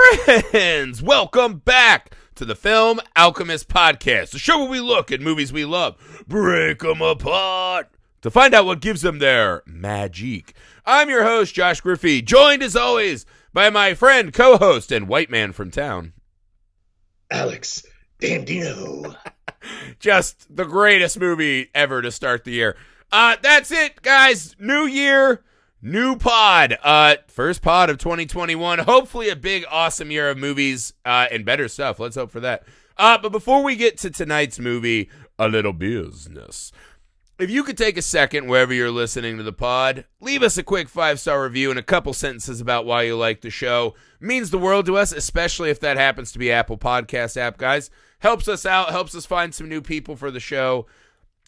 Friends, welcome back to the Film Alchemist podcast, the show where we look at movies we love, break them apart, to find out what gives them their magic. I'm your host, Josh Griffey, joined as always by my friend, co-host, and white man from town, Alex Dandino. Just the greatest movie ever to start the year. That's it, guys. New year, new pod. First pod of 2021. Hopefully a big, awesome year of movies and better stuff. Let's hope for that. But before we get to tonight's movie, a little business. If you could take a second wherever you're listening to the pod, leave us a quick 5-star review and a couple sentences about why you like the show. It means the world to us, especially if that happens to be Apple Podcast app, guys. Helps us out, helps us find some new people for the show.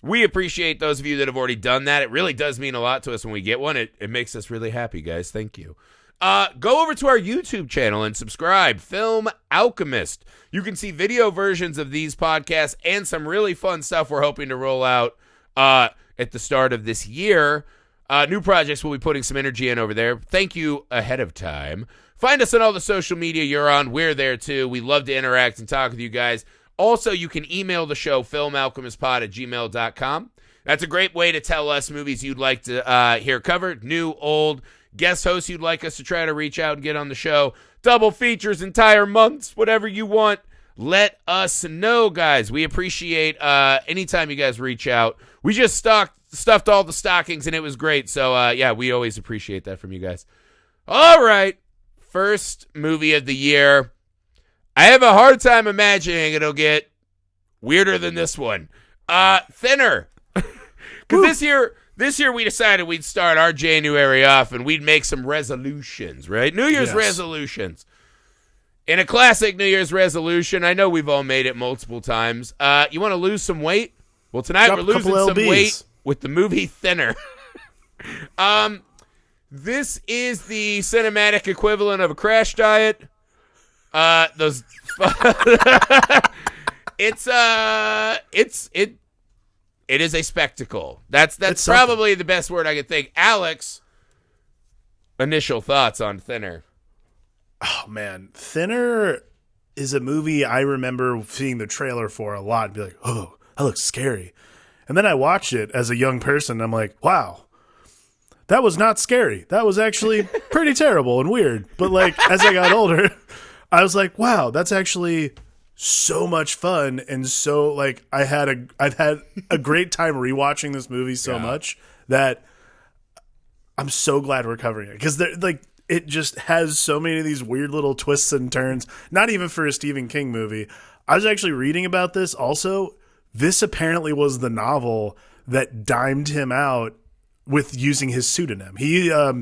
We appreciate those of you that have already done that. It really does mean a lot to us when we get one. It makes us really happy, guys. Thank you. Go over to our YouTube channel and subscribe, Film Alchemist. You can see video versions of these podcasts and some really fun stuff we're hoping to roll out at the start of this year. New projects we'll be putting some energy in over there. Thank you ahead of time. Find us on all the social media you're on. We're there too. We love to interact and talk with you guys. Also, you can email the show, filmalchemistpod@gmail.com. That's a great way to tell us movies you'd like to hear covered, new, old, guest hosts you'd like us to try to reach out and get on the show, double features, entire months, whatever you want. Let us know, guys. We appreciate anytime you guys reach out. We just stuffed all the stockings, and it was great. So, yeah, we always appreciate that from you guys. All right. First movie of the year. I have a hard time imagining it'll get weirder than this one. Thinner. Because this year we decided we'd start our January off and we'd make some resolutions, right? New Year's resolutions. In a classic New Year's resolution, I know we've all made it multiple times. You want to lose some weight? Well, tonight we're losing some weight with the movie Thinner. This is the cinematic equivalent of a crash diet. It is a spectacle. That's probably the best word I could think. Alex, initial thoughts on Thinner? Oh man, Thinner is a movie I remember seeing the trailer for a lot and be like, oh, that looks scary. And then I watched it as a young person and I'm like, wow, that was not scary. That was actually pretty terrible and weird. But like as I got older, I was like, wow, that's actually so much fun. And so like I've had a great time rewatching this movie so much that I'm so glad we're covering it. Because it just has so many of these weird little twists and turns, not even for a Stephen King movie. I was actually reading about this also. This apparently was the novel that dimed him out with using his pseudonym.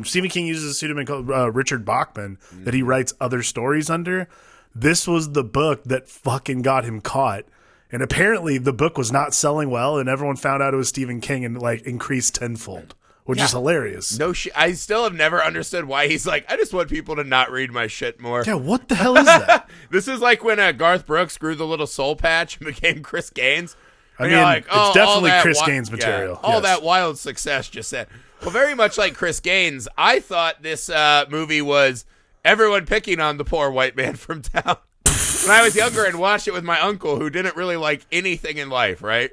Stephen King uses a pseudonym called Richard Bachman that he writes other stories under. This was the book that fucking got him caught. And apparently the book was not selling well and everyone found out it was Stephen King and like increased tenfold. Which is hilarious. No shit. I still have never understood why he's like, I just want people to not read my shit more. Yeah, what the hell is that? This is like when Garth Brooks grew the little soul patch and became Chris Gaines. I mean, like, it's definitely Chris Gaines material. All that wild success just said. Well, very much like Chris Gaines, I thought this movie was everyone picking on the poor white man from town. When I was younger and watched it with my uncle who didn't really like anything in life, right?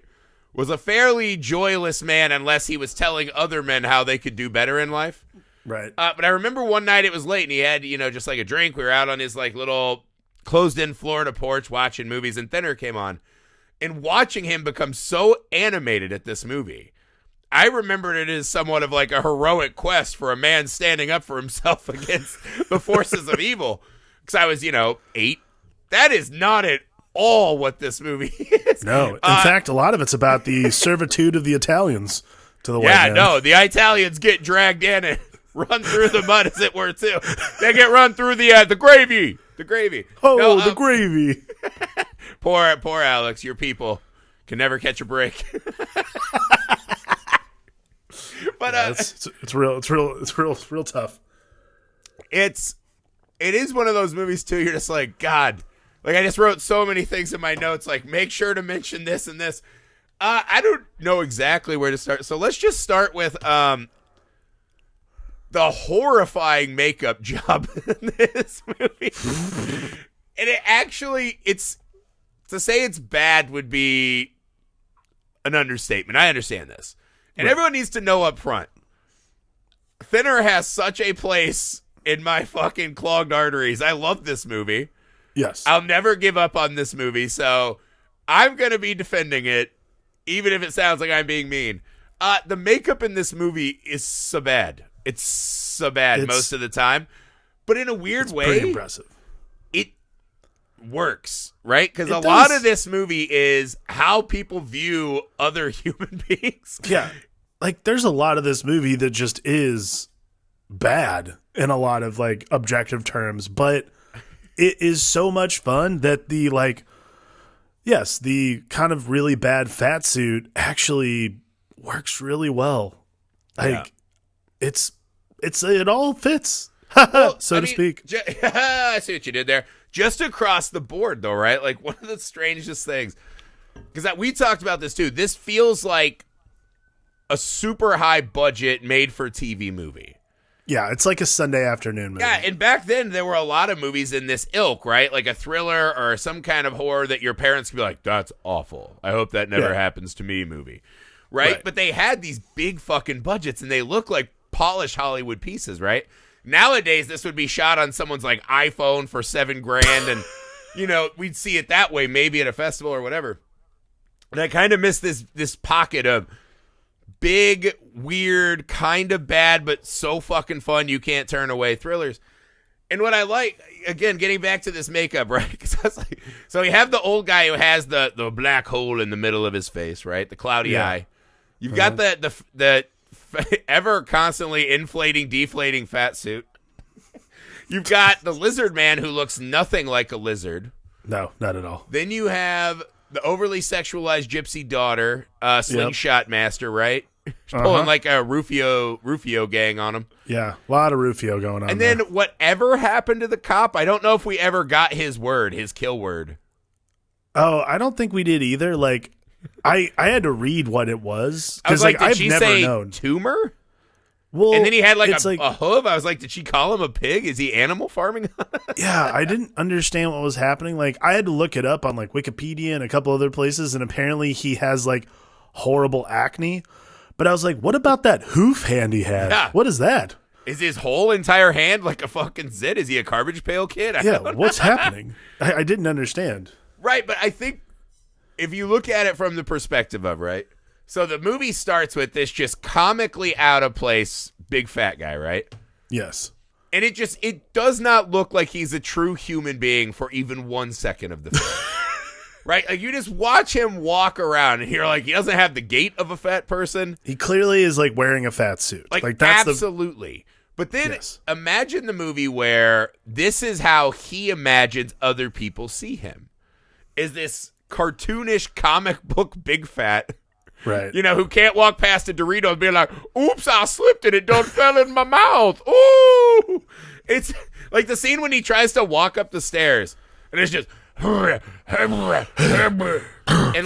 Was a fairly joyless man unless he was telling other men how they could do better in life. Right. But I remember one night it was late and he had, just like a drink. We were out on his like little closed-in Florida porch watching movies and Thinner came on. And watching him become so animated at this movie, I remembered it as somewhat of like a heroic quest for a man standing up for himself against the forces of evil. Because I was, 8. That is not at all what this movie is. No. In fact, a lot of it's about the servitude of the Italians to the white man. Yeah, no. The Italians get dragged in and run through the mud, as it were, too. They get run through the gravy. The gravy. Oh, no, the gravy. Poor Alex. Your people can never catch a break. But it's real tough. It is one of those movies too. You're just like, God. Like I just wrote so many things in my notes. Like make sure to mention this and this. I don't know exactly where to start. So let's just start with the the horrifying makeup job in this movie. And it actually, to say it's bad would be an understatement. I understand this. And everyone needs to know up front, Thinner has such a place in my fucking clogged arteries. I love this movie. Yes. I'll never give up on this movie, so I'm going to be defending it, even if it sounds like I'm being mean. The makeup in this movie is so bad. It's so bad most of the time. But in a weird way, pretty impressive. It works, right? Because a lot of this movie is how people view other human beings. Yeah. Like, there's a lot of this movie that just is bad in a lot of, like, objective terms. But it is so much fun that the, like, yes, the kind of really bad fat suit actually works really well. Like, it all fits, Well, so to speak. I see what you did there. Just across the board, though, right? Like, one of the strangest things, because we talked about this too. This feels like a super high budget made for TV movie. Yeah, it's like a Sunday afternoon movie. Yeah, and back then there were a lot of movies in this ilk, right? Like a thriller or some kind of horror that your parents could be like, "That's awful. I hope that never happens to me," movie. Right? But they had these big fucking budgets and they look like polished Hollywood pieces, right? Nowadays, this would be shot on someone's like iPhone for $7,000 and, you know, we'd see it that way, maybe at a festival or whatever. And I kind of miss this pocket of big, weird, kind of bad, but so fucking fun you can't turn away thrillers. And what I like, again, getting back to this makeup, right? 'Cause I was like, so we have the old guy who has the black hole in the middle of his face, right? The cloudy eye. You've got the ever constantly inflating, deflating fat suit. You've got the lizard man who looks nothing like a lizard. No, not at all. Then you have the overly sexualized gypsy daughter, slingshot master, right? Pulling like a Rufio gang on him. Yeah, a lot of Rufio going on. And then whatever happened to the cop, I don't know if we ever got his kill word. Oh, I don't think we did either. Like, I had to read what it was. I was like, did I've she never say known. tumor? Well, And then he had like it's a hoof. I was like, did she call him a pig? Is he animal farming? Yeah, I didn't understand what was happening. Like, I had to look it up on like Wikipedia and a couple other places, and apparently he has like horrible acne. But I was like, what about that hoof hand he had? Yeah. What is that? Is his whole entire hand like a fucking zit? Is he a garbage pail kid? What's happening? I didn't understand. Right, but I think if you look at it from the perspective of, right? So the movie starts with this just comically out of place big fat guy, right? Yes. And it does not look like he's a true human being for even 1 second of the film. Right? Like, you just watch him walk around and you're like, he doesn't have the gait of a fat person. He clearly is like wearing a fat suit. Like that's absolutely. But then imagine the movie where this is how he imagines other people see him. Is this cartoonish comic book big fat, right? You know, who can't walk past a Dorito and be like, oops, I slipped and it done fell in my mouth. Ooh. It's like the scene when he tries to walk up the stairs and it's just and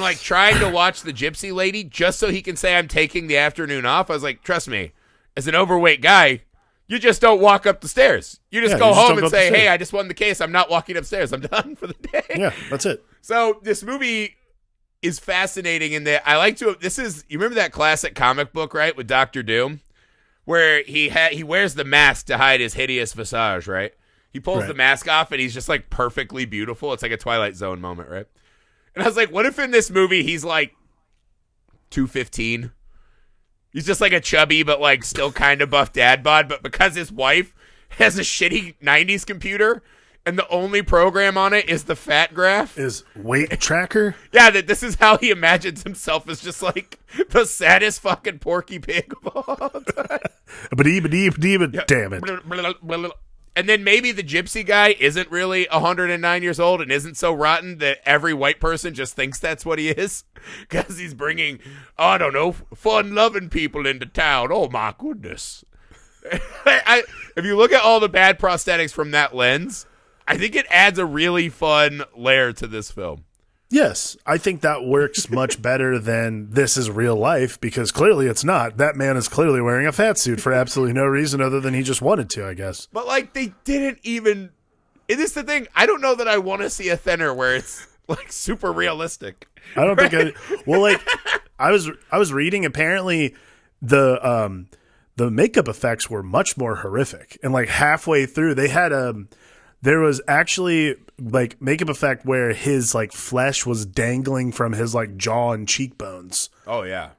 like trying to watch the gypsy lady just so he can say I'm taking the afternoon off. I was like, trust me, as an overweight guy, you just don't walk up the stairs. You just go home and say, hey, I just won the case. I'm not walking upstairs. I'm done for the day. Yeah, that's it. So this movie is fascinating in that you remember that classic comic book, right, with Dr. Doom, where he wears the mask to hide his hideous visage, right? He pulls the mask off and he's just like perfectly beautiful. It's like a Twilight Zone moment, right? And I was like, what if in this movie he's like 215? He's just like a chubby but like still kind of buff dad bod, but because his wife has a shitty 90s computer and the only program on it is the fat graph. Is weight tracker? Yeah, that this is how he imagines himself as just like the saddest fucking Porky Pig of all time. Damn it. And then maybe the gypsy guy isn't really 109 years old and isn't so rotten that every white person just thinks that's what he is. Because he's bringing, I don't know, fun-loving people into town. Oh, my goodness. If you look at all the bad prosthetics from that lens, I think it adds a really fun layer to this film. Yes, I think that works much better than this is real life, because clearly it's not. That man is clearly wearing a fat suit for absolutely no reason other than he just wanted to, I guess. But like they didn't even. It is the thing. I don't know that I want to see a thinner where it's like super realistic. I don't think I. Well, like I was reading. Apparently, the makeup effects were much more horrific, and like halfway through, they had there was actually like makeup effect where his like flesh was dangling from his like jaw and cheekbones. Oh yeah.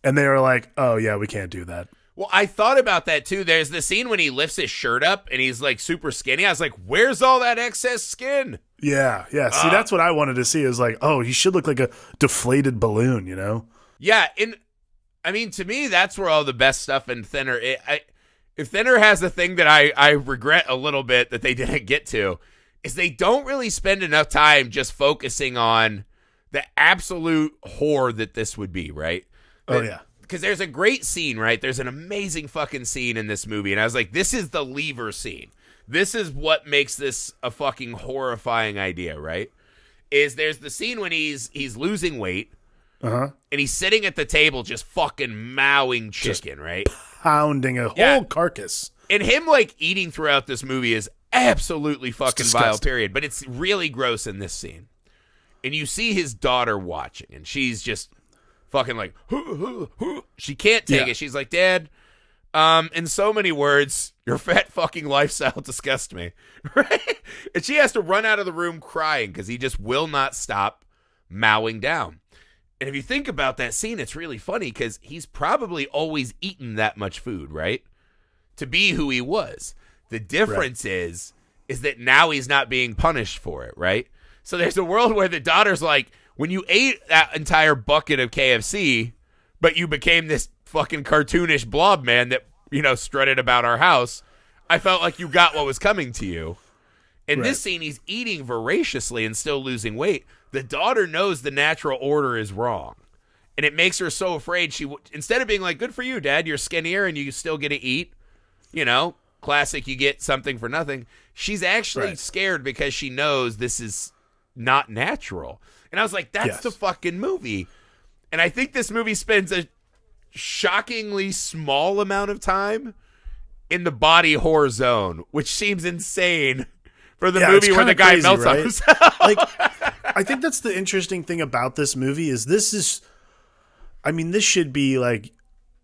And they were like, "Oh yeah, we can't do that." Well, I thought about that too. There's the scene when he lifts his shirt up and he's like super skinny. I was like, "Where's all that excess skin?" Yeah. See, that's what I wanted to see. Is like, oh, he should look like a deflated balloon, you know? Yeah, and I mean, to me, that's where all the best stuff in Thinner. If Thinner has the thing that I regret a little bit that they didn't get to, is they don't really spend enough time just focusing on the absolute horror that this would be, right? Oh, yeah. Because there's a great scene, right? There's an amazing fucking scene in this movie, and I was like, this is the lever scene. This is what makes this a fucking horrifying idea, right? Is there's the scene when he's losing weight, and he's sitting at the table just fucking mowing chicken, right? Pounding a whole carcass. And him, like, eating throughout this movie is absolutely fucking vile, disgusting. period. But it's really gross in this scene. And you see his daughter watching, and she's just fucking like, she can't take it. She's like, Dad, in so many words, your fat fucking lifestyle disgusts me. Right? And she has to run out of the room crying because he just will not stop mowing down. And if you think about that scene, it's really funny because he's probably always eaten that much food, right? To be who he was. The difference is that now he's not being punished for it, right? So there's a world where the daughter's like, when you ate that entire bucket of KFC, but you became this fucking cartoonish blob man that, you know, strutted about our house, I felt like you got what was coming to you. In this scene, he's eating voraciously and still losing weight. The daughter knows the natural order is wrong. And it makes her so afraid. Instead of being like, good for you, Dad, you're skinnier and you still get to eat, you know, classic, you get something for nothing. She's actually scared because she knows this is not natural. And I was like, that's the fucking movie. And I think this movie spends a shockingly small amount of time in the body horror zone, which seems insane for the movie where the guy melts on himself. Like, I think that's the interesting thing about this movie is this should be like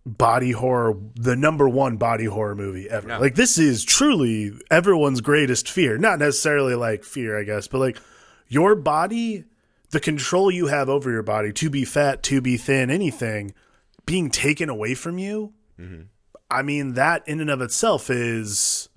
body horror, the number one body horror movie ever. Like, this is truly everyone's greatest fear. Not necessarily like fear, I guess, but like your body, the control you have over your body, to be fat, to be thin, anything, being taken away from you. Mm-hmm. I mean, that in and of itself is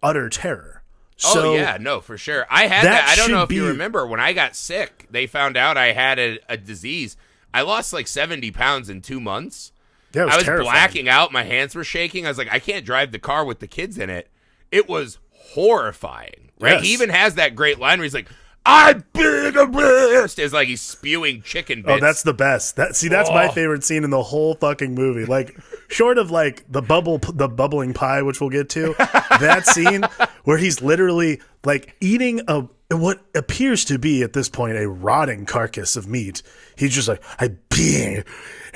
utter terror. So yeah, no, for sure. I had that. I don't know if you remember when I got sick, they found out I had a disease. I lost like 70 pounds in 2 months. I was terrifying. Blacking out. My hands were shaking. I was like, I can't drive the car with the kids in it. It was horrifying, right? Yes. He even has that great line where he's like, I'm big a beast. It's like he's spewing chicken bits. Oh, that's the best. That's my favorite scene in the whole fucking movie. Like, short of like the bubbling pie, which we'll get to, that scene where he's literally like eating what appears to be at this point a rotting carcass of meat. He's just like, I'm being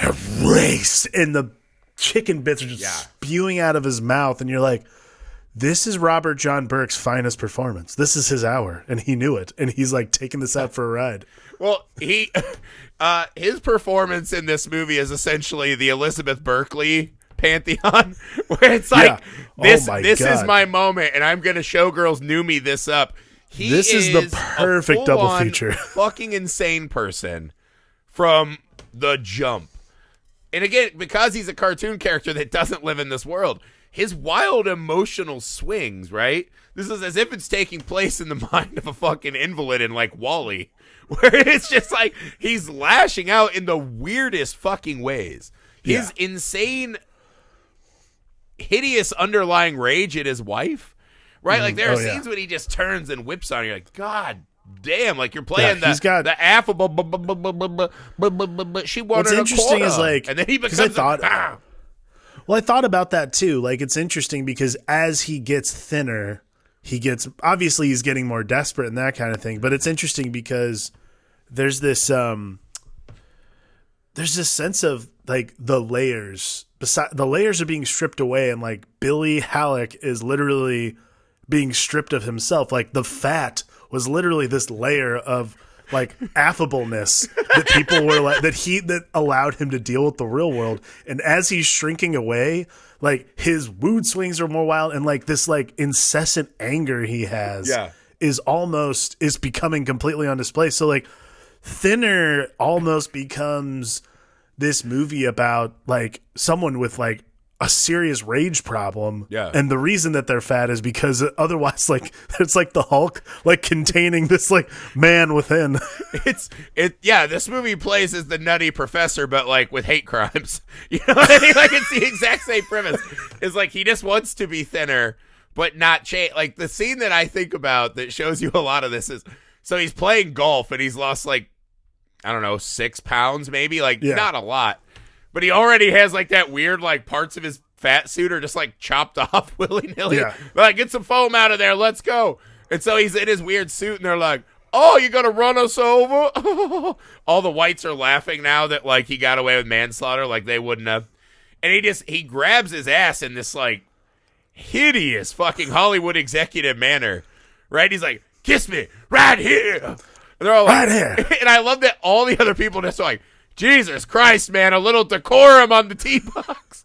erased, and the chicken bits are just spewing out of his mouth, and you're like, this is Robert John Burke's finest performance. This is his hour, and he knew it. And he's like taking this out for a ride. Well, his performance in this movie is essentially the Elizabeth Berkley pantheon, where it's like, this is my moment, and I'm gonna Showgirls Knew Me this up. This is the perfect double feature. Fucking insane person from the jump. And again, because he's a cartoon character that doesn't live in this world, his wild emotional swings, right? This is as if it's taking place in the mind of a fucking invalid in like Wall-E, where it's just like he's lashing out in the weirdest fucking ways. His insane, hideous underlying rage at his wife, right? Like there are scenes when he just turns and whips on you. You're like, God damn, like you're playing the affable, she wanted What's interesting is like, and then he becomes Well, I thought about that too. Like, it's interesting because as he gets thinner, he's getting more desperate and that kind of thing. But it's interesting because there's this sense of like the layers. The layers are being stripped away, and like Billy Halleck is literally being stripped of himself. Like the fat was literally this layer of like affableness that people were like that allowed him to deal with the real world. And as he's shrinking away, like his mood swings are more wild, and like this like incessant anger he has is becoming completely on display. So like Thinner almost becomes this movie about like someone with like a serious rage problem. Yeah. And the reason that they're fat is because otherwise like it's like the Hulk like containing this like man within. This movie plays as the Nutty Professor, but like with hate crimes. You know what I mean? Like it's the exact same premise. It's like he just wants to be thinner, but not change. Like the scene that I think about that shows you a lot of this is, so he's playing golf and he's lost like, I don't know, 6 pounds maybe, like not a lot. But he already has like that weird like parts of his fat suit are just like chopped off willy-nilly. Yeah. Like, get some foam out of there, let's go. And so he's in his weird suit and they're like, oh, you gonna run us over? All the whites are laughing now that like he got away with manslaughter, like they wouldn't have. And he grabs his ass in this like hideous fucking Hollywood executive manner. Right? He's like, kiss me right here. And they're all like, Right here. And I love that all the other people just like, Jesus Christ, man, a little decorum on the tee box.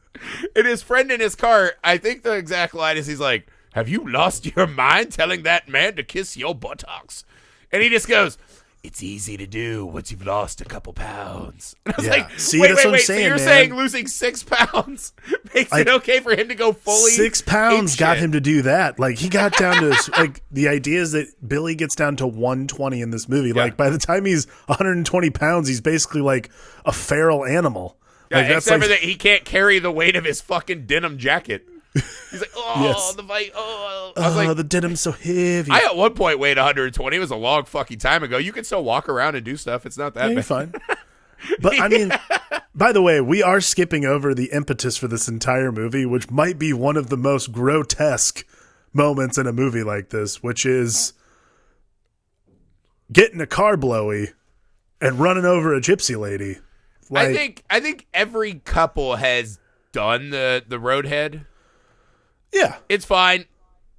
And his friend in his car, I think the exact line is he's like, have you lost your mind telling that man to kiss your buttocks? And he just goes, it's easy to do once you've lost a couple pounds. And I was like, See, wait, that's what I'm so saying, you're man. saying losing 6 pounds makes it okay for him to go fully 6 pounds ape got shit? him to do that. Like he got down to like the idea is that Billy gets down to 120 in this movie. Like by the time he's 120 pounds, he's basically like a feral animal. Yeah, Like, except for that he can't carry the weight of his fucking denim jacket. He's like, oh, Yes. the fight. Oh, I was like, the denim's so heavy. I at one point weighed 120. It was a long fucking time ago. You can still walk around and do stuff. It's not that You're bad. fine. But I mean, by the way, we are skipping over the impetus for this entire movie, which might be one of the most grotesque moments in a movie like this, which is getting a car blowy and running over a gypsy lady. Like, I think every couple has done the roadhead. yeah. It's fine.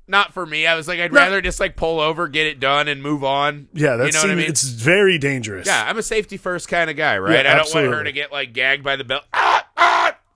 Not for me. I was like, I'd rather just like pull over, get it done, and move on. Yeah, you know what I mean? It's very dangerous. Yeah, I'm a safety first kind of guy, right? Yeah, I don't absolutely. want her to get like gagged by the belt.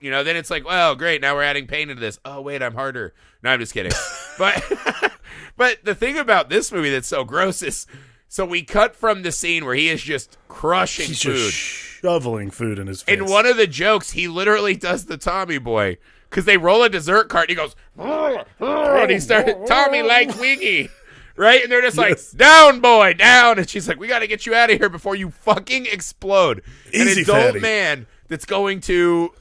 You know, then it's like, well, great. Now we're adding pain into this. Oh, wait, I'm harder. No, I'm just kidding. But the thing about this movie that's so gross is, so we cut from the scene where he is just crushing He's food. just shoveling food in his face. In one of the jokes, he literally does the Tommy Boy. Because they roll a dessert cart, and he goes, and he started, Tommy likes Wiggy. Right? And they're just like, down, boy, down. And she's like, we got to get you out of here before you fucking explode. Easy, An adult fatty. man that's going to,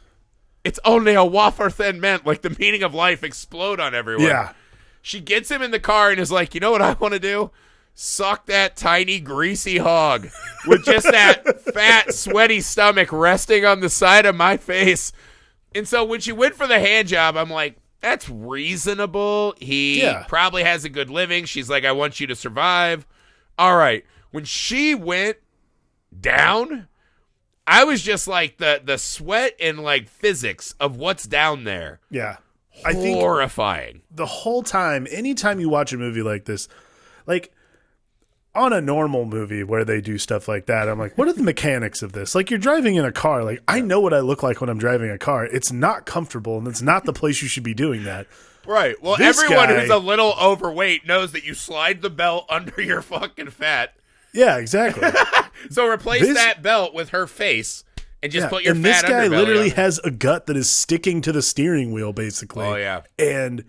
it's only a wafer thin mint, like the meaning of life, explode on everyone. Yeah. She gets him in the car and is like, you know what I want to do? Suck that tiny, greasy hog with just that fat, sweaty stomach resting on the side of my face. And so when she went for the hand job, I'm like, that's reasonable. He probably has a good living. She's like, I want you to survive. All right. When she went down, I was just like the sweat and like physics of what's down there. Yeah. Horrifying. The whole time, anytime you watch a movie like this, like on a normal movie where they do stuff like that, I'm like, what are the mechanics of this? Like, you're driving in a car. Like, I know what I look like when I'm driving a car. It's not comfortable, and it's not the place you should be doing that. Right. Well, This everyone guy- who's a little overweight knows that you slide the belt under your fucking fat. Yeah, exactly. So replace that belt with her face and just put your and fat this guy underbelly literally on. has a gut that is sticking to the steering wheel, basically. Oh, yeah. And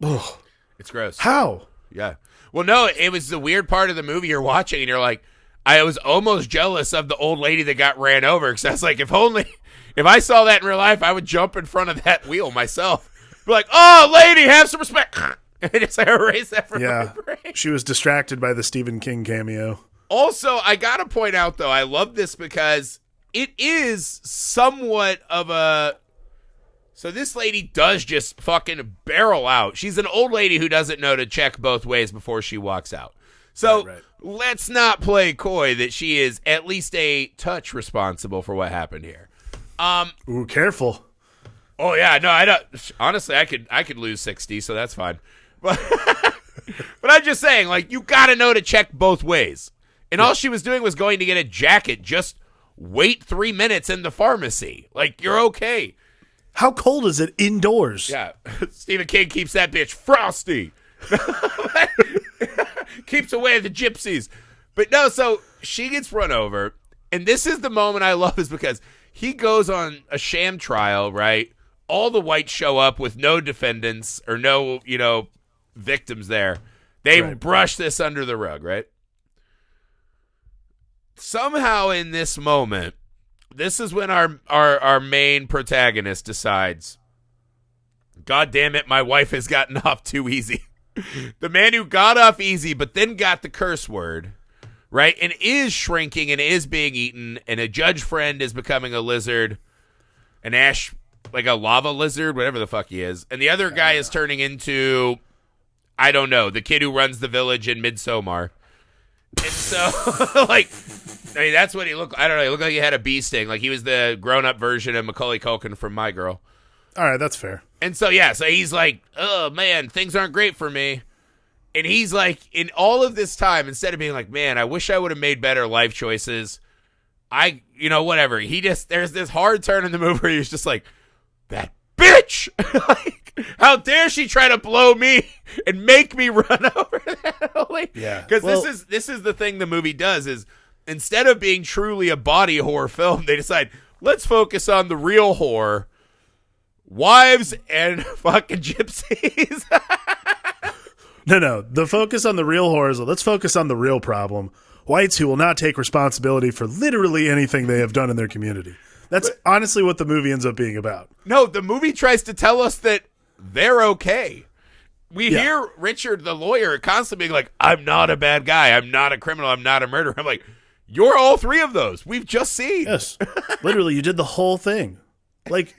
It's gross. how? Yeah. Well, no, it was the weird part of the movie you're watching, and you're like, I was almost jealous of the old lady that got ran over, because I was like, if I saw that in real life, I would jump in front of that wheel myself. Be like, oh, lady, have some respect. And just erase that from my brain. She was distracted by the Stephen King cameo. Also, I got to point out, though, I love this because it is somewhat of a... So this lady does just fucking barrel out. She's an old lady who doesn't know to check both ways before she walks out. So Right. let's not play coy that she is at least a touch responsible for what happened here. Ooh, careful. Oh yeah, no, I don't. Honestly, I could lose 60, so that's fine. But but I'm just saying, like, you got to know to check both ways. And all she was doing was going to get a jacket. Just wait 3 minutes in the pharmacy. Like, you're okay. How cold is it indoors? Yeah, Stephen King keeps that bitch frosty. Keeps away the gypsies. But no, so she gets run over. And this is the moment I love, is because he goes on a sham trial, right? All the whites show up with no defendants or no, victims there. They brush this under the rug, right? Somehow in this moment, this is when our main protagonist decides, God damn it, my wife has gotten off too easy. The man who got off easy but then got the curse word, right, and is shrinking and is being eaten, and a judge friend is becoming a lizard, an ash, like a lava lizard, whatever the fuck he is, and the other guy is turning into, I don't know, the kid who runs the village in Midsommar. And so, like, I mean, that's what he looked like. I don't know. He looked like he had a bee sting. Like, he was the grown-up version of Macaulay Culkin from My Girl. All right, that's fair. And so, yeah, so he's like, oh, man, things aren't great for me. And he's like, in all of this time, instead of being like, man, I wish I would have made better life choices, whatever. There's this hard turn in the movie where he's just like, that bitch! Like, how dare she try to blow me and make me run over that? Like, Yeah. Because this is the thing the movie does, is instead of being truly a body horror film, they decide, let's focus on the real horror. Wives and fucking gypsies. No. The focus on the real horrors. Let's focus on the real problem. Whites who will not take responsibility for literally anything they have done in their community. That's honestly what the movie ends up being about. No, the movie tries to tell us that they're okay. We hear Richard, the lawyer, constantly being like, I'm not a bad guy. I'm not a criminal. I'm not a murderer. I'm like, you're all three of those. We've just seen. Yes. Literally, you did the whole thing. Like,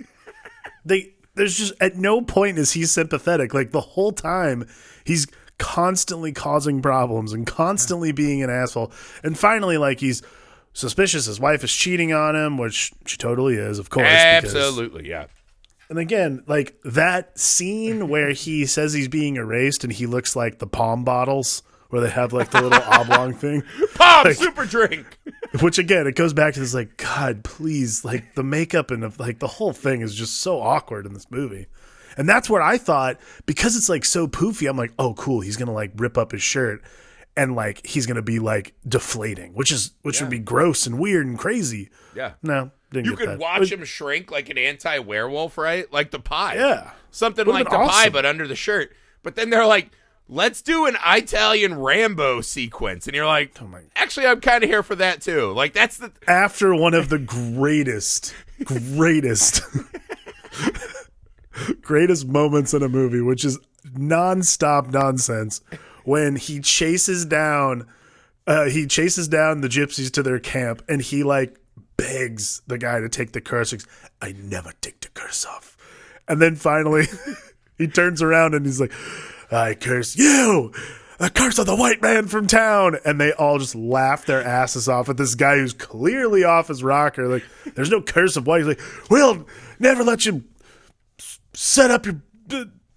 there's just, at no point is he sympathetic. Like, the whole time, he's constantly causing problems and constantly being an asshole. And finally, like, he's suspicious his wife is cheating on him, which she totally is, of course. Absolutely, yeah. And again, like, that scene where he says he's being erased and he looks like the Palm bottles where they have, like, the little oblong thing. Palm like, super drink! Which, again, it goes back to this, like, God, please, like, the makeup and, like, the whole thing is just so awkward in this movie. And that's where I thought, because it's, like, so poofy, I'm like, oh, cool, he's going to, like, rip up his shirt and, like, he's going to be, like, deflating, which would be gross and weird and crazy. Yeah. No, didn't You get could that. watch him shrink like an anti-werewolf, right? Like the pie. Yeah. Something Would've like been the pie, awesome. but under the shirt. But then they're like, let's do an Italian Rambo sequence. And you're like, Oh my- actually, I'm kind of here for that, too. Like, that's the... After one of the greatest moments in a movie, which is nonstop nonsense, when he chases down the gypsies to their camp, and he, like, begs the guy to take the curse. He's, I never take the curse off. And then finally he turns around and he's like, I curse you, the curse of the white man from town. And they all just laugh their asses off at this guy who's clearly off his rocker. Like, there's no curse of white. He's like, we'll never let you set up your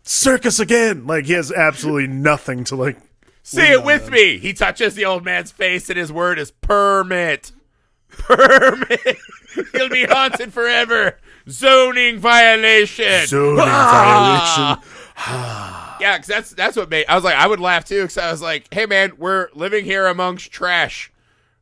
circus again. Like, he has absolutely nothing to, like, Say it with me. He touches the old man's face, and his word is permit. Permit. He'll be haunted forever. Zoning violation. violation. Yeah, because that's what made... I was like, I would laugh, too, because I was like, hey, man, we're living here amongst trash.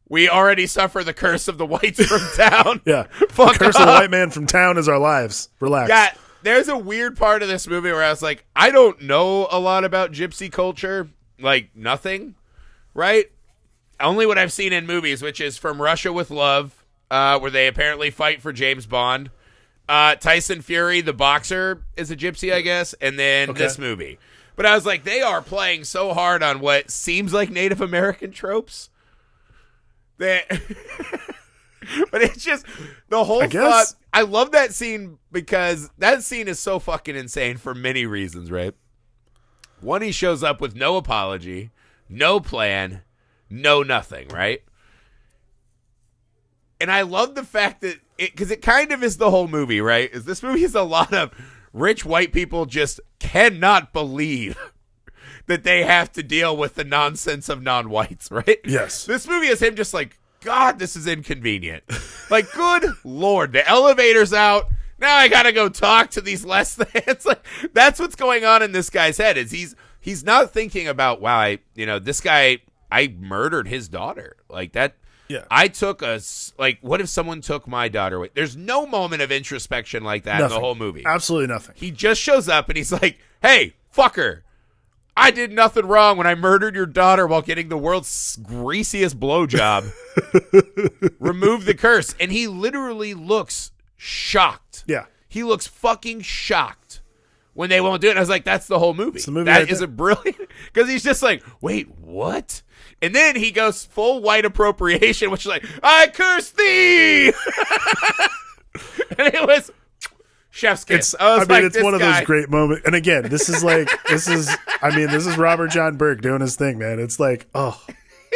We already suffer the curse of the whites from town. Yeah. Fuck The curse of the white man from town is our lives. Relax. Yeah, there's a weird part of this movie where I was like, I don't know a lot about gypsy culture. Like, nothing, right? Only what I've seen in movies, which is From Russia with Love, where they apparently fight for James Bond. Tyson Fury, the boxer, is a gypsy, I guess, and then this movie. But I was like, they are playing so hard on what seems like Native American tropes. That, but it's just the whole thought. I love that scene because that scene is so fucking insane for many reasons, right? One, he shows up with no apology. no plan, no nothing, right? And I love the fact that because it kind of is the whole movie, right? Is this movie is a lot of rich white people just cannot believe that they have to deal with the nonsense of non-whites, right? Yes. This movie is him just like, God, this is inconvenient. Like, good Lord, the elevator's out. Now I gotta go talk to these less than. It's like that's what's going on in this guy's head. Is he's not thinking about, wow, this guy, I murdered his daughter, like that. Yeah. I took what if someone took my daughter away? There's no moment of introspection like that in the whole movie. Absolutely nothing. He just shows up and he's like, hey, fucker, I did nothing wrong when I murdered your daughter while getting the world's greasiest blowjob. Remove the curse. And he literally looks shocked. Yeah. He looks fucking shocked when they won't do it. And I was like, that's the whole movie. It's the movie That right is there. a brilliant, because he's just like, wait, what? And then he goes full white appropriation, which is like, I curse thee. And it was chef's kiss. It's one of those great moments. And again, this is Robert John Burke doing his thing, man. It's like,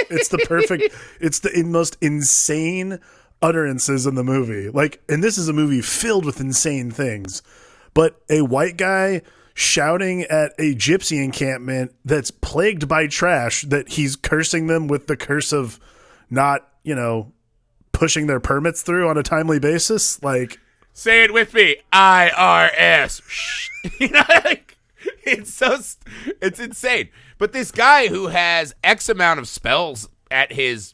it's the perfect, it's the most insane utterances in the movie. Like, and this is a movie filled with insane things, but a white guy shouting at a gypsy encampment that's plagued by trash that he's cursing them with the curse of not, pushing their permits through on a timely basis. Like, say it with me, IRS. It's insane. But this guy who has X amount of spells at his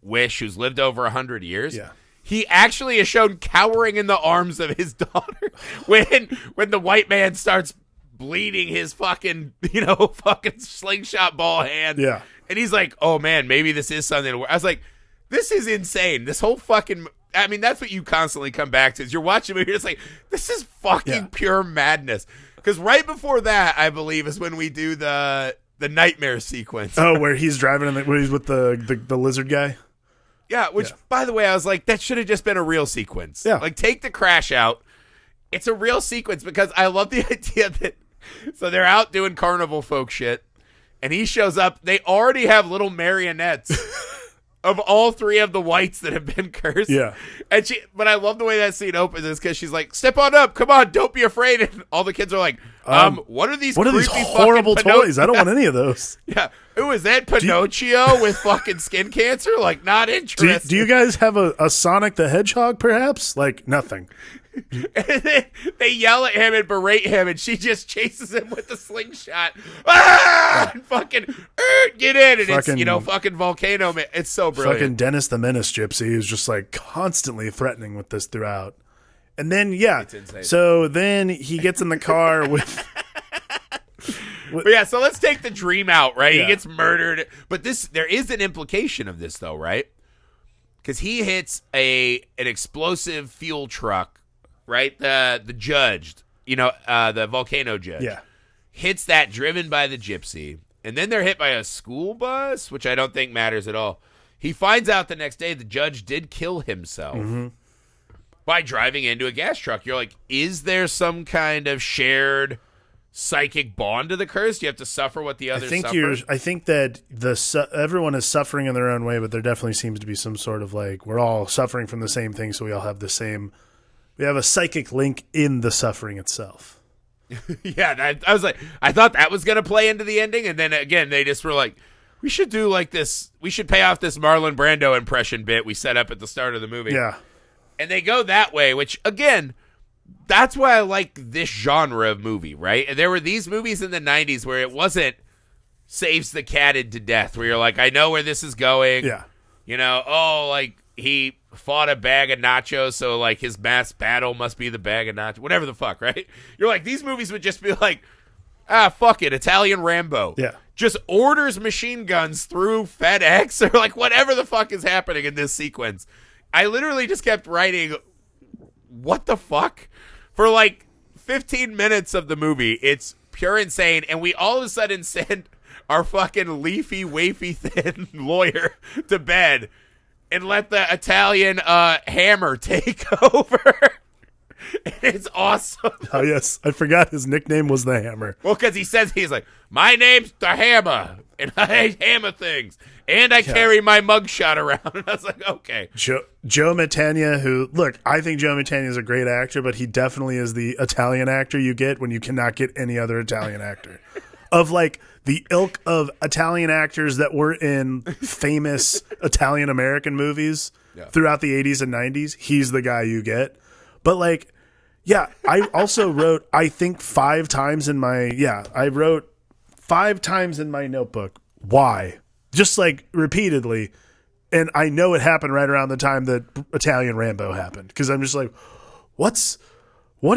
wish, who's lived over 100 years, yeah. He actually is shown cowering in the arms of his daughter when the white man starts bleeding his fucking slingshot ball hand. Yeah. And he's like, oh man, maybe this is something. I was like, this is insane. This whole fucking, that's what you constantly come back to is you're watching a movie, you're just like, this is fucking pure madness. Because right before that, I believe, is when we do the nightmare sequence. Oh, where he's driving where he's with the lizard guy? Yeah, which, by the way, I was like, that should have just been a real sequence. Yeah. Like, take the crash out. It's a real sequence because I love the idea that, so they're out doing carnival folk shit, and he shows up. They already have little marionettes of all three of the whites that have been cursed. Yeah. But I love the way that scene opens is because she's like, step on up, come on, don't be afraid. And all the kids are like, what are these horrible toys? I don't want any of those. Yeah. Who is that, Pinocchio with fucking skin cancer? Like, not interested. Do you guys have a Sonic the Hedgehog, perhaps? Like, nothing. And then they yell at him and berate him, and she just chases him with the slingshot. Ah! And fucking get in, and it's fucking volcano man. It's so brilliant. Fucking Dennis the Menace Gypsy is just like constantly threatening with this throughout. And then so then he gets in the car with. But yeah, so let's take the dream out, right? Yeah. He gets murdered, but there is an implication of this though, right? Because he hits an explosive fuel truck. Right, the judge, the volcano judge, hits that driven by the gypsy, and then they're hit by a school bus, which I don't think matters at all. He finds out the next day the judge did kill himself by driving into a gas truck. You're like, is there some kind of shared psychic bond to the curse? Do you have to suffer what the others suffer? I think that everyone is suffering in their own way, but there definitely seems to be some sort of like we're all suffering from the same thing, so we all have the same. We have a psychic link in the suffering itself. Yeah, I was like, I thought that was going to play into the ending, and then again, they just were like, we should do like this. We should pay off this Marlon Brando impression bit we set up at the start of the movie. Yeah. And they go that way, which, again, that's why I like this genre of movie, right? And there were these movies in the 90s where it wasn't saves the catted to death, where you're like, I know where this is going. Yeah. He fought a bag of nachos, so like his mass battle must be the bag of nachos, whatever the fuck, right? You're like, these movies would just be like, fuck it, Italian Rambo. Yeah. Just orders machine guns through FedEx or like whatever the fuck is happening in this sequence. I literally just kept writing, what the fuck? For like 15 minutes of the movie, it's pure insane, and we all of a sudden send our fucking leafy, wafy thin lawyer to bed and let the Italian Hammer take over. It's awesome. Oh, yes. I forgot his nickname was the Hammer. Well, because he's like, my name's the Hammer. and I hammer things, and I carry my mugshot around. And I was like, okay. Joe Mantegna, who, look, I think Joe Mantegna is a great actor, but he definitely is the Italian actor you get when you cannot get any other Italian actor. Of like the ilk of Italian actors that were in famous Italian American movies throughout the 80s and 90s, he's the guy you get. But like, yeah, I also wrote, I think 5 times in my, I wrote 5 times in my notebook, why? Just like repeatedly. And I know it happened right around the time that Italian Rambo happened. Because I'm just like, what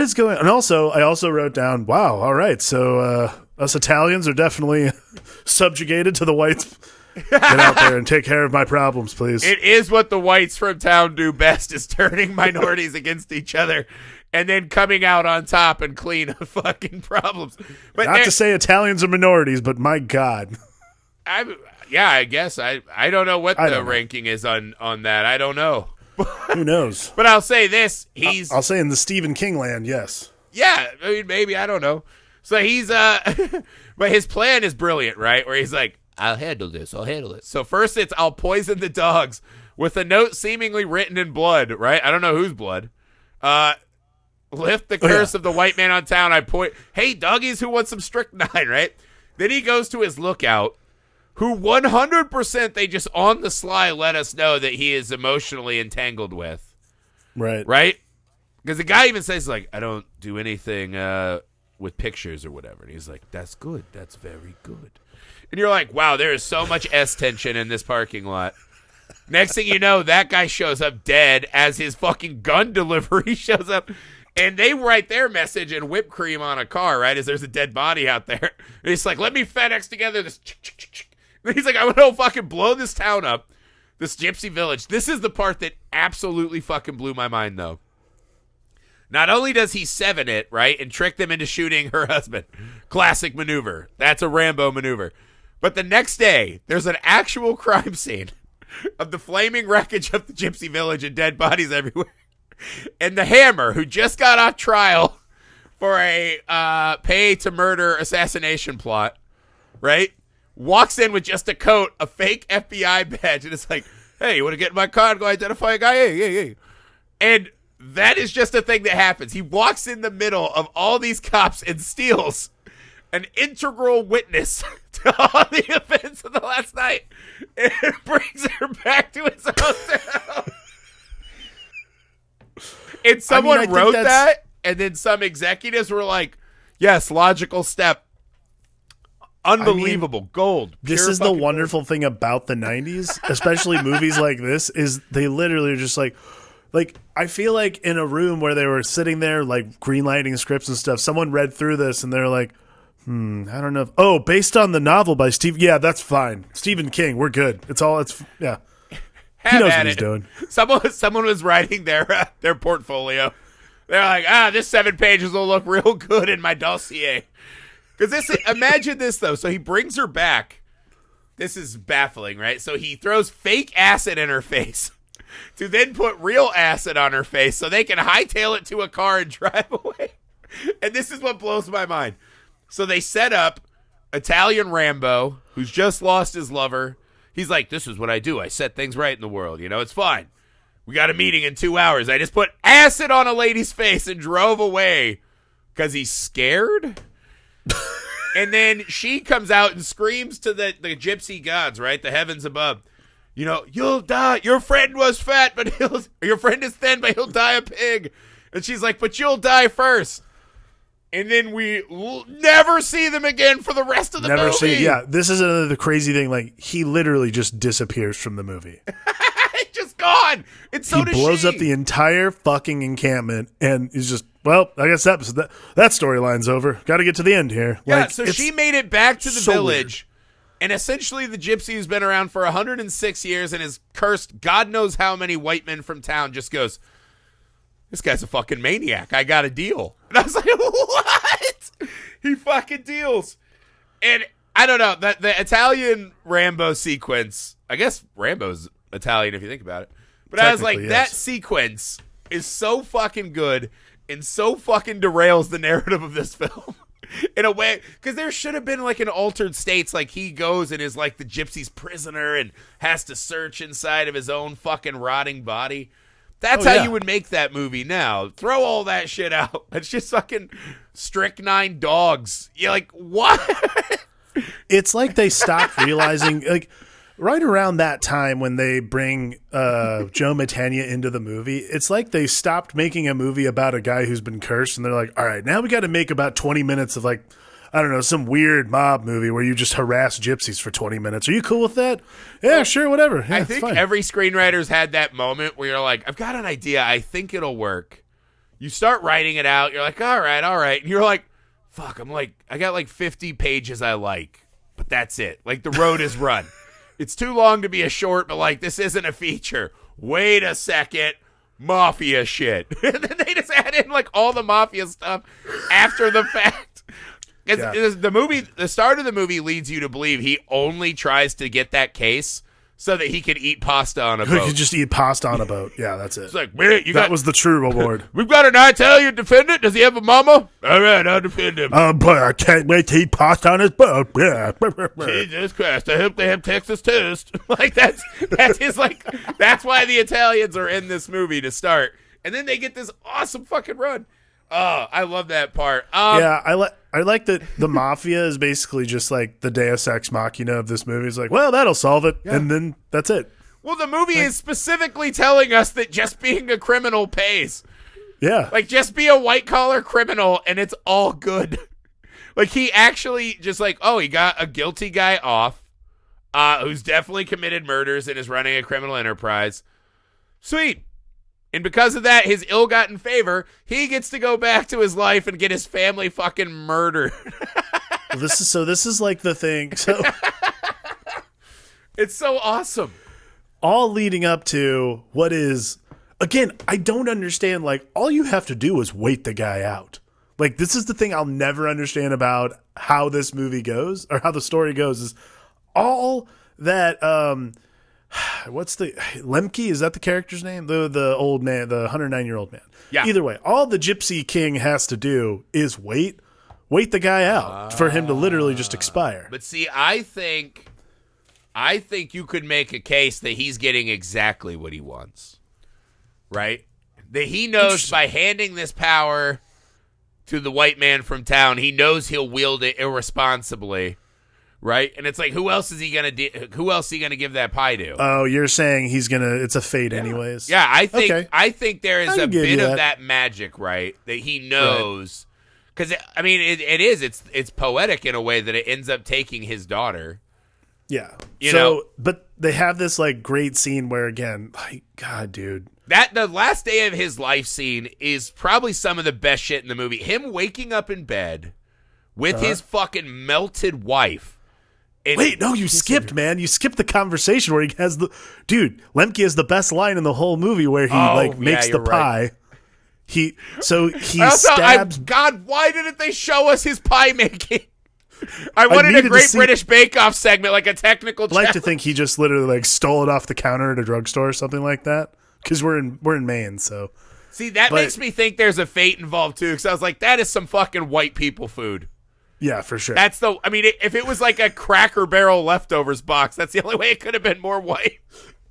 is going on? And also, I also wrote down, wow, all right, so us Italians are definitely subjugated to the whites. Get out there and take care of my problems, please. It is what the whites from town do best, is turning minorities against each other and then coming out on top and clean of fucking problems. But not to say Italians are minorities, but my God. I guess. I don't know what the ranking is on that. I don't know. Who knows? But I'll say this. I'll say in the Stephen King land, yes. Yeah, I mean, maybe. I don't know. So he's but his plan is brilliant, right? Where he's like, I'll handle this. So first it's, I'll poison the dogs with a note seemingly written in blood, right? I don't know whose blood. Lift the curse of the white man on town. Hey, doggies, who want some strychnine, right? Then he goes to his lookout, who 100% they just on the sly let us know that he is emotionally entangled with. Right. Right? Because the guy even says, like, I don't do anything with pictures or whatever. And he's like, that's good. That's very good. And you're like, wow, there is so much S tension in this parking lot. Next thing you know, that guy shows up dead as his fucking gun delivery shows up. And they write their message in whipped cream on a car, right? As there's a dead body out there. And he's like, let me FedEx together this. And he's like, I'm going to fucking blow this town up, this gypsy village. This is the part that absolutely fucking blew my mind, though. Not only does he seven it, right, and trick them into shooting her husband. Classic maneuver. That's a Rambo maneuver. But the next day, there's an actual crime scene of the flaming wreckage of the gypsy village and dead bodies everywhere. And the Hammer, who just got off trial for a pay-to-murder assassination plot, right, walks in with just a coat, a fake FBI badge, and it's like, hey, you want to get in my car and go identify a guy? Hey. And that is just a thing that happens. He walks in the middle of all these cops and steals an integral witness to all the events of the last night and brings her back to his hotel. And someone wrote that, and then some executives were like, yes, logical step. Unbelievable. Gold. This is the wonderful thing about the 90s, especially movies like this, is they literally are just like, I feel like in a room where they were sitting there, like, greenlighting scripts and stuff, someone read through this, and they're like, I don't know. Based on the novel by Steve. Yeah, that's fine. Stephen King. We're good. He knows what he's doing. Someone was writing their portfolio. They're like, this 7 pages will look real good in my dossier. Because imagine this, though. So he brings her back. This is baffling, right? So he throws fake acid in her face to then put real acid on her face so they can hightail it to a car and drive away. And this is what blows my mind. So they set up Italian Rambo, who's just lost his lover. He's like, this is what I do. I set things right in the world. You know, it's fine. We got a meeting in 2 hours. I just put acid on a lady's face and drove away because he's scared. And then she comes out and screams to the gypsy gods, right? The heavens above. You know, you'll die. Your friend was fat, but your friend is thin, but he'll die a pig. And she's like, but you'll die first. And then we never see them again for the rest of the movie. Yeah, this is the crazy thing. Like, he literally just disappears from the movie. Just gone. And so does she. He blows up the entire fucking encampment, and he's just, well, I guess that storyline's over. Got to get to the end here. Yeah, so she made it back to the village, and essentially the gypsy who's been around for 106 years and has cursed God knows how many white men from town just goes, this guy's a fucking maniac. I got a deal. And I was like, what? He fucking deals. And I don't know. The Italian Rambo sequence, I guess Rambo's Italian if you think about it. But I was like, that sequence is so fucking good and so fucking derails the narrative of this film. In a way, because there should have been like an altered states, like he goes and is like the gypsy's prisoner and has to search inside of his own fucking rotting body. That's how you would make that movie now. Throw all that shit out. It's just fucking strychnine dogs. You're like, what? It's like they stopped realizing, like, right around that time when they bring Joe Mantegna into the movie, it's like they stopped making a movie about a guy who's been cursed, and they're like, all right, now we got to make about 20 minutes of, like, I don't know, some weird mob movie where you just harass gypsies for 20 minutes. Are you cool with that? Yeah, sure, whatever. Yeah, I think every screenwriter's had that moment where you're like, I've got an idea. I think it'll work. You start writing it out. You're like, all right. And you're like, fuck, I got like 50 pages I like, but that's it. Like, the road is run. It's too long to be a short, but like, this isn't a feature. Wait a second. Mafia shit. And then they just add in like all the mafia stuff after the fact. The start of the movie leads you to believe he only tries to get that case so that he can eat pasta on a boat. He could just eat pasta on a boat. Yeah, that's it. It's like, man, that was the true reward. We've got an Italian defendant. Does he have a mama? All right, I'll defend him. But I can't wait to eat pasta on his boat. Jesus Christ! I hope they have Texas toast. Like that's his like. That's why the Italians are in this movie to start, and then they get this awesome fucking run. Oh, I love that part. Yeah, I like that the mafia is basically just like the Deus Ex Machina of this movie. It's like, well, that'll solve it, and then that's it. Well, the movie is specifically telling us that just being a criminal pays. Yeah. Like, just be a white-collar criminal, and it's all good. Like, he actually just like, oh, he got a guilty guy off who's definitely committed murders and is running a criminal enterprise. Sweet. And because of that, his ill-gotten favor, he gets to go back to his life and get his family fucking murdered. This is like the thing. So it's so awesome. All leading up to what is, again, I don't understand. Like, all you have to do is wait the guy out. Like, this is the thing I'll never understand about how this movie goes or how the story goes is all that, what's the Lemke? Is that the character's name? The old man, the 109-year-old man. Yeah. Either way, all the Gypsy King has to do is wait the guy out for him to literally just expire. But see, I think you could make a case that he's getting exactly what he wants, right? That he knows by handing this power to the white man from town, he knows he'll wield it irresponsibly. Right, and it's like, who else is he gonna give that pie to? Oh, you're saying it's a fate, anyways. Yeah, I think there is a bit of that magic, right? That he knows, because I mean, it's poetic in a way that it ends up taking his daughter. Yeah, you know, but they have this like great scene where again, like, God, dude, that the last day of his life scene is probably some of the best shit in the movie. Him waking up in bed with his fucking melted wife. Wait, no, you skipped, man. You skipped the conversation where he has Lemke has the best line in the whole movie where he makes the pie. Right. He stabs. God, why didn't they show us his pie making? I wanted a Great British Bake Off segment, like a technical. I'd like to think he just literally like stole it off the counter at a drugstore or something like that. Because we're in Maine, so. See, that makes me think there's a fate involved too. Because I was like, that is some fucking white people food. Yeah, for sure. If it was like a Cracker Barrel leftovers box, that's the only way it could have been more white.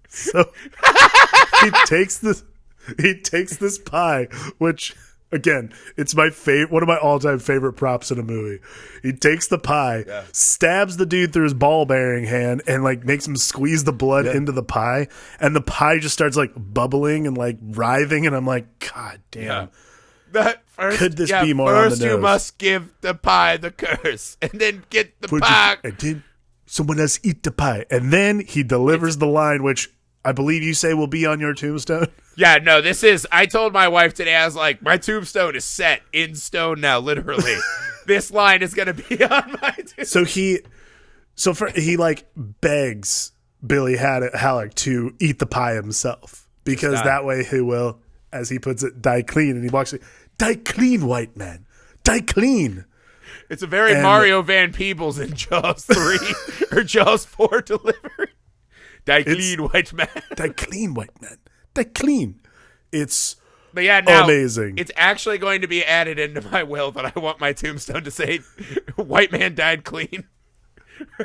So he takes this pie, which again, it's my one of my all-time favorite props in a movie. He takes the pie, stabs the dude through his ball-bearing hand, and like makes him squeeze the blood into the pie, and the pie just starts like bubbling and like writhing, and I'm like, God damn. Yeah. Could this be more on the nose? First, you must give the pie the curse, and then get the pie. And then someone else eat the pie, and then he delivers the line, which I believe you say will be on your tombstone. Yeah, no, this is. I told my wife today, I was like, my tombstone is set in stone now, literally. This line is going to be on my tombstone. So he like begs Billy Halleck to eat the pie himself because that way he will, as he puts it, die clean, and he walks. Die clean, white man. Die clean. It's a very Mario Van Peebles in Jaws 3 or Jaws 4 delivery. Die clean, white man. Die clean, white man. Die clean. But yeah, now amazing. it's actually going to be added into my will that I want my tombstone to say, "White man died clean."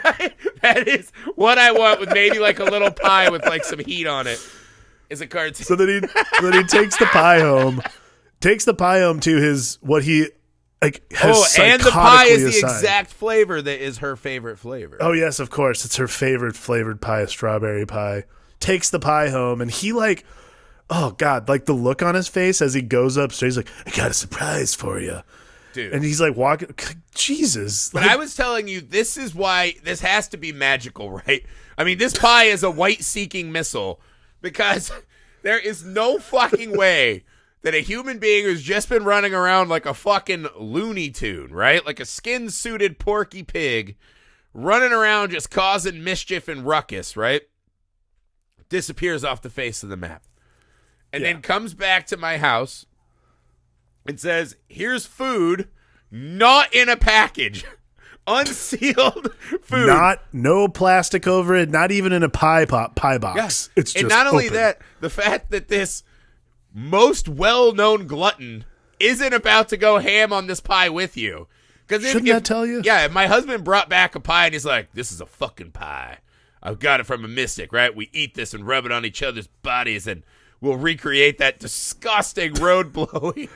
Right? That is what I want, with maybe like a little pie with like some heat on it. Is a cartoon. So then he takes the pie home. Takes the pie home to his what he like has and the pie is the assigned. exact flavor that is her favorite flavor. Oh yes, of course, it's her favorite flavored pie, strawberry pie. Takes the pie home, and he like, oh god, like the look on his face as he goes upstairs, like, I got a surprise for you, dude. And he's like walking, Jesus. But I was telling you, this is why this has to be magical, right? I mean, this pie is a white-seeking missile, because there is no fucking way that a human being who's just been running around like a fucking Looney Tune, right? Like a skin-suited Porky Pig running around just causing mischief and ruckus, right? Disappears off the face of the map. And then comes back to my house and says, here's food, not in a package. Unsealed food. No plastic over it, not even in a pie box. Yeah. It's just and not only open. that, the fact that this most well-known glutton isn't about to go ham on this pie with you. Shouldn't that tell you? Yeah, if my husband brought back a pie and he's like, this is a fucking pie. I've got it from a mystic, right? We eat this and rub it on each other's bodies, and we'll recreate that disgusting road blowing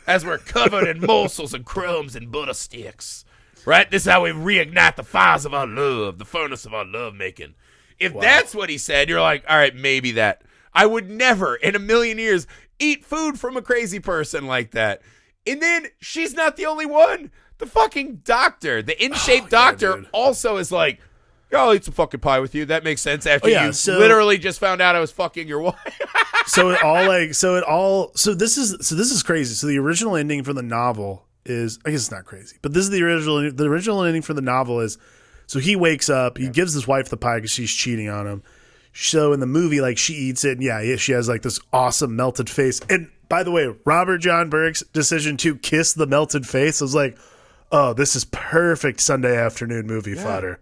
as we're covered in morsels and crumbs and butter sticks. Right? This is how we reignite the fires of our love, the furnace of our love making. If that's what he said, you're like, all right, maybe that. I would never in a million years eat food from a crazy person like that. And then she's not the only one. The fucking doctor, the in-shape doctor, also is like, I'll eat some fucking pie with you. That makes sense after you literally just found out I was fucking your wife. So this is crazy. So the original ending for the novel is, I guess it's not crazy, but this is the original ending for the novel is, so he wakes up, he gives his wife the pie because she's cheating on him. So in the movie, like, she eats it, and she has like this awesome melted face. And by the way, Robert John Burke's decision to kiss the melted face was like, oh, this is perfect Sunday afternoon movie fodder.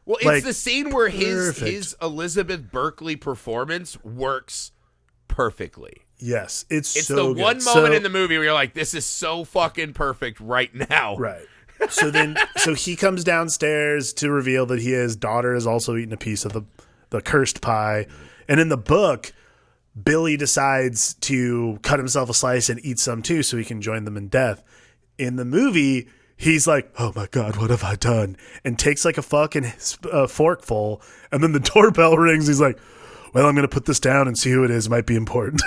Well, it's the scene where his Elizabeth Berkley performance works perfectly. Yes, it's so the good. One moment in the movie where you're like, this is so fucking perfect right now. Right. So he comes downstairs to reveal that his daughter has also eaten a piece of the cursed pie. And in the book, Billy decides to cut himself a slice and eat some too so he can join them in death. In the movie, he's like, oh my God, what have I done? And takes like a fucking forkful. And then the doorbell rings. He's like, well, I'm going to put this down and see who it is. It might be important.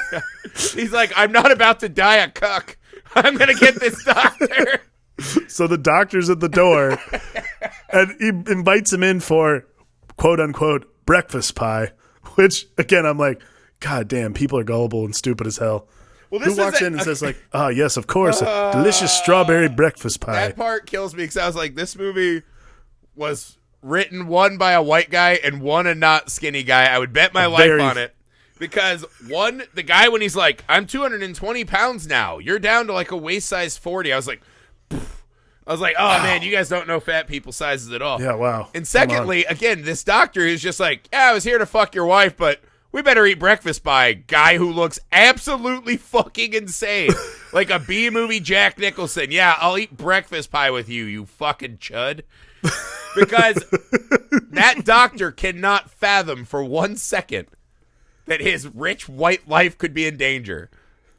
He's like, I'm not about to die a cuck. I'm going to get this doctor. So the doctor's at the door and he invites him in for quote unquote breakfast pie, which again, I'm like, God damn, people are gullible and stupid as hell. Well, who walks in and says like, oh yes, of course, a delicious strawberry breakfast pie. That part kills me because I was like, this movie was written one by a white guy and one a not skinny guy. I would bet my life on it. Because the guy, when he's like, I'm 220 pounds now, you're down to like a waist size 40. I was like, oh man, you guys don't know fat people sizes at all. Yeah, wow. And secondly, again, this doctor is just like, I was here to fuck your wife, but we better eat breakfast by a guy who looks absolutely fucking insane. Like a B-movie Jack Nicholson. Yeah, I'll eat breakfast pie with you, you fucking chud. Because that doctor cannot fathom for 1 second that his rich white life could be in danger.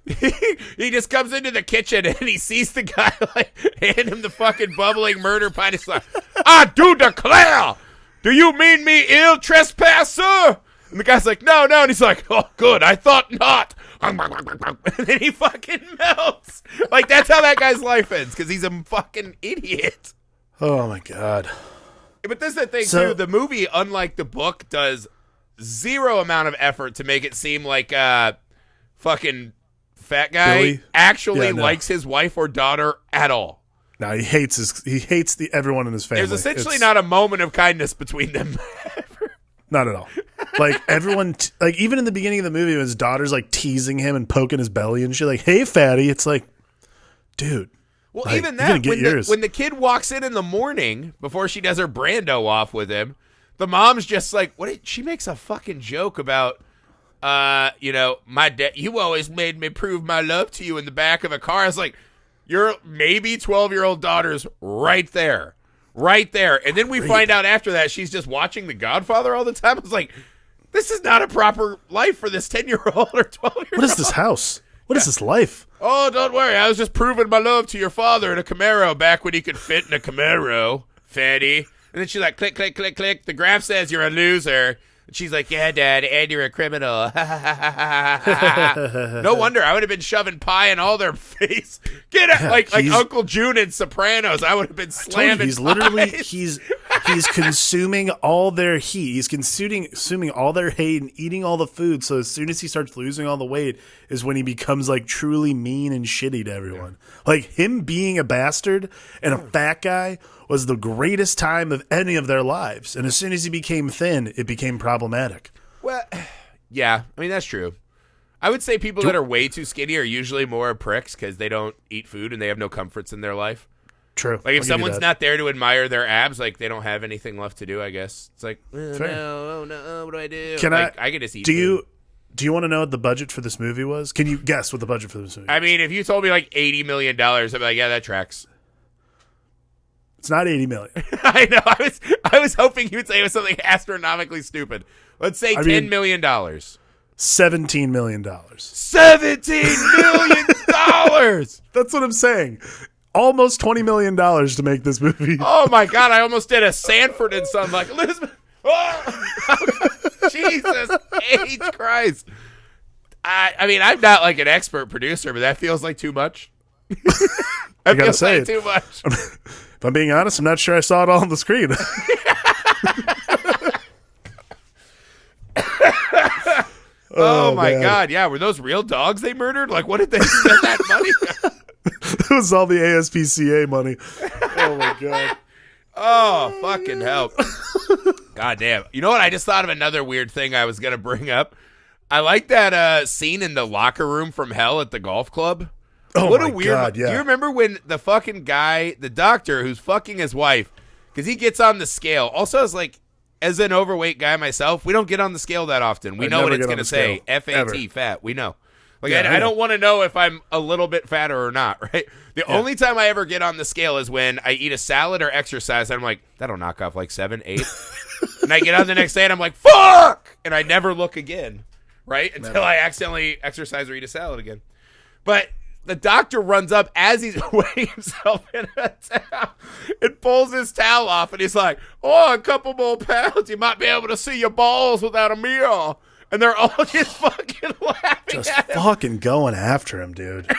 He just comes into the kitchen and he sees the guy like hand him the fucking bubbling murder pie. He's like, I do declare, do you mean me ill trespasser? And the guy's like, no. And he's like, oh, good, I thought not. And then he fucking melts. Like, that's how that guy's life ends, because he's a fucking idiot. Oh, my God. But this is the thing, too. The movie, unlike the book, does zero amount of effort to make it seem like fucking fat guy Billy? Actually likes his wife or daughter at all. No, he hates everyone in his family. There's essentially not a moment of kindness between them. Not at all. Like everyone, like even in the beginning of the movie, when his daughter's like teasing him and poking his belly and shit, like, "Hey, fatty," it's like, dude. Well, like, even that when the kid walks in the morning before she does her Brando off with him, the mom's just like, "What?" She makes a fucking joke about my dad, you always made me prove my love to you in the back of a car. I was like, your maybe 12-year-old daughter's right there. Right there. And then we find out after that she's just watching The Godfather all the time. I was like, this is not a proper life for this 10-year-old or 12-year-old. What is this house? What is this life? Oh, don't worry. I was just proving my love to your father in a Camaro back when he could fit in a Camaro, fatty. And then she's like, click, click, click, click. The graph says you're a loser. And she's like, yeah, Dad, and you're a criminal. No wonder. I would have been shoving pie in all their face. Get it, like Uncle June in Sopranos. I would have been slamming. He's literally he's consuming all their heat. He's consuming all their hate and eating all the food. So as soon as he starts losing all the weight is when he becomes like truly mean and shitty to everyone. Like him being a bastard and a fat guy was the greatest time of any of their lives. And as soon as he became thin, it became problematic. Well, yeah, I mean, that's true. I would say people that are way too skinny are usually more pricks because they don't eat food and they have no comforts in their life. True. Like if someone's not there to admire their abs, like they don't have anything left to do, I guess. It's like, no, what do I do? I could just eat food. Do you want to know what the budget for this movie was? Can you guess what the budget for this movie was? I mean, if you told me like $80 million, I'd be like, yeah, that tracks. It's not $80 million. I know. I was hoping you would say it was something astronomically stupid. Let's say $10 million. $17 million. $17 million. That's what I'm saying. Almost $20 million to make this movie. Oh my God! I almost did a Sanford and Son like Elizabeth. Oh, Jesus H Christ! I mean, I'm not like an expert producer, but that feels like too much. I gotta say like too much. If I'm being honest, I'm not sure I saw it all on the screen. Oh my God! Yeah, were those real dogs they murdered? Like, what did they spend that money on? It was all the ASPCA money. Oh my God! Oh fucking hell! God damn! You know what? I just thought of another weird thing I was gonna bring up. I like that scene in the locker room from hell at the golf club. Oh what my a weird! God! Yeah. Do you remember when the fucking guy, the doctor who's fucking his wife, because he gets on the scale? Also, as an overweight guy myself, we don't get on the scale that often. We know what it's gonna say. FAT, fat. We know. Like, yeah, I don't want to know if I'm a little bit fatter or not, right? The only time I ever get on the scale is when I eat a salad or exercise, and I'm like, that'll knock off like 7, 8. And I get on the next day, and I'm like, fuck! And I never look again, right? Until I accidentally exercise or eat a salad again. But the doctor runs up as he's weighing himself in a towel and pulls his towel off, and he's like, oh, a couple more pounds, you might be able to see your balls without a meal. And they're all just fucking laughing at him. Fucking going after him, dude.